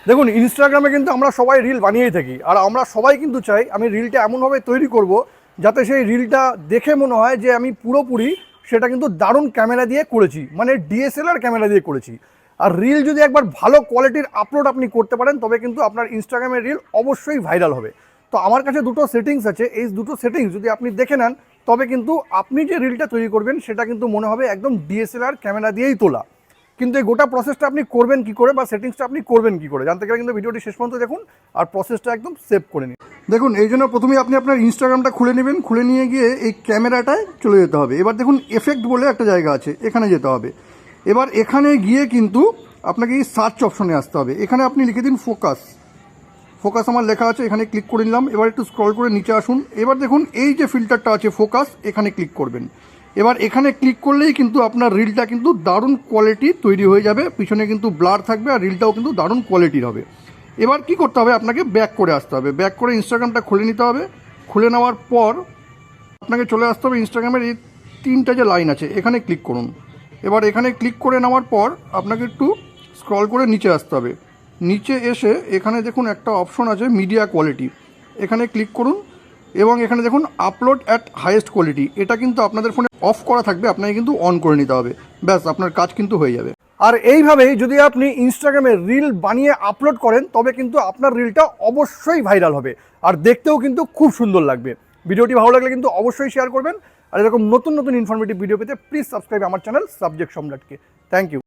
দেখুন ইনস্টাগ্রামে কিন্তু আমরা সবাই রিল বানিয়েই থাকি, আর আমরা সবাই কিন্তু চাই আমি রিলটা এমনভাবে তৈরি করব যাতে সেই রিলটা দেখে মনে হয় যে আমি পুরোপুরি সেটা কিন্তু দারুণ ক্যামেরা দিয়ে করেছি, মানে ডিএসএলআর ক্যামেরা দিয়ে করেছি। আর রিল যদি একবার ভালো কোয়ালিটির আপলোড আপনি করতে পারেন তবে কিন্তু আপনার ইনস্টাগ্রামের রিল অবশ্যই ভাইরাল হবে। তো আমার কাছে দুটো সেটিংস আছে, এই দুটো সেটিংস যদি আপনি দেখে নেন তবে কিন্তু আপনি যে রিলটা তৈরি করবেন সেটা কিন্তু মনে হবে একদম ডিএসএলআর ক্যামেরা দিয়েই তোলা। কিন্তু এই গোটা প্রসেসটা আপনি করবেন কি করে বা সেটিংসটা আপনি করবেন কি করে জানতে গেলে কিন্তু ভিডিওটি শেষ পর্যন্ত দেখুন আর প্রসেসটা একদম সেভ করে নিন। দেখুন এই জন্য প্রথমেই আপনি আপনার ইনস্টাগ্রামটা খুলে নেবেন, খুলে নিয়ে গিয়ে এই ক্যামেরাটায় চলে যেতে হবে। এবার দেখুন এফেক্ট বলে একটা জায়গা আছে, এখানে যেতে হবে। এবার এখানে গিয়ে কিন্তু আপনাকে এই সার্চ অপশনে আসতে হবে, এখানে আপনি লিখে দিন ফোকাস। ফোকাস আমার লেখা আছে, এখানে ক্লিক করে নিলাম। এবার একটু স্ক্রল করে নিচে আসুন, এবার দেখুন এই যে ফিল্টারটা আছে ফোকাস, এখানে ক্লিক করবেন। এবার এখানে ক্লিক করলেই কিন্তু আপনার রিলটা কিন্তু দারুণ কোয়ালিটি তৈরি হয়ে যাবে, পিছনে কিন্তু ব্লার থাকবে আর রিলটাও কিন্তু দারুণ কোয়ালিটির হবে। এবার কি করতে হবে, আপনাকে ব্যাক করে আসতে হবে, ব্যাক করে ইনস্টাগ্রামটা খুলে নিতে হবে। খুলে নেওয়ার পর আপনাকে চলে আসতে হবে ইনস্টাগ্রামের এই তিনটা যে লাইন আছে এখানে ক্লিক করুন। এবার এখানে ক্লিক করে নেওয়ার পর আপনাকে একটু স্ক্রল করে নিচে আসতে হবে। নিচে এসে এখানে দেখুন একটা অপশন আছে মিডিয়া কোয়ালিটি, এখানে ক্লিক করুন এবং এখানে দেখুন আপলোড অ্যাট হাইয়েস্ট কোয়ালিটি, এটা কিন্তু আপনাদের ফোনে অফ করা থাকবে, আপনাকে কিন্তু অন করে নিতে হবে। ব্যাস আপনার কাজ কিন্তু হয়ে যাবে। আর এইভাবেই যদি আপনি ইনস্টাগ্রামে রিল বানিয়ে আপলোড করেন তবে কিন্তু আপনার রিলটা অবশ্যই ভাইরাল হবে আর দেখতেও কিন্তু খুব সুন্দর লাগবে। ভিডিওটি ভালো লাগলে কিন্তু অবশ্যই শেয়ার করবেন, আর এরকম নতুন নতুন ইনফরমেটিভ ভিডিও পেতে প্লিজ সাবস্ক্রাইব আমার চ্যানেল সাবজেক্ট সম্রাটকে। Thank you.